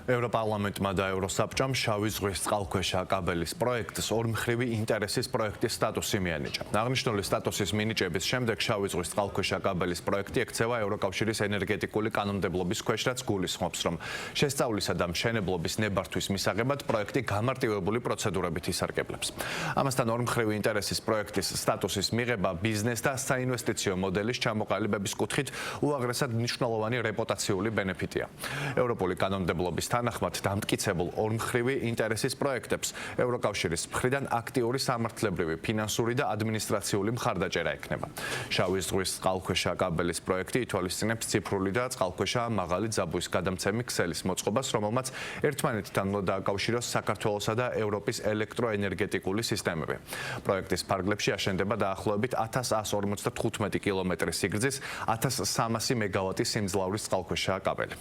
ევროპარლამენტმა და ევროსაბჭომ შავი ზღვის წყალქვეშა კაბელის პროექტს ორმხრივი ინტერესის პროექტის სტატუსი მიანიჭა. აღნიშნული სტატუსის მინიჭების შემდეგ შავი ზღვის წყალქვეშა კაბელის პროექტი ექცევა ევროკავშირის ენერგეტიკული კანონმდებლობის ქვეშ, რაც გულისხმობს, რომ შესწავლისა და მშენებლობის ნებართვის მისაღებად პროექტი გამარტივებული პროცედურებით ისარგებლებს. ამასთან ორმხრივი ინტერესის პროექტის სტატუსის მიღება ბიზნეს და საინვესტიციო მოდელის ჩამოყალიბების კუთხით უაღრესად მნიშვნელოვანი რეპუტაციული ბენეფიტია. ევროპული კანონმდებლობის თანახმად დამტკიცებულ ორმხრივი ინტერესის პროექტებს ევროკავშირის მხრიდან აქტიური სამართლებრივი, ფინანსური და ადმინისტრაციული მხარდაჭერა ექნება. შავი ზღვის წყალქვეშა კაბელის პროექტი ითვალისწინებს ციფრული და წყალქვეშა მაღალი ძაბვის გადამცემი ქსელის მოწყობას, რომელმაც ერთმანეთთან უნდა დააკავშიროს საქართველოსა და ევროპის ელექტროენერგეტიკული სისტემები. პროექტის ფარგლებში აშენდება დაახლოებით 1155 კილომეტრის სიგრძის 1300 მეგავატის სიმძლავრის წყალქვეშა კაბელი.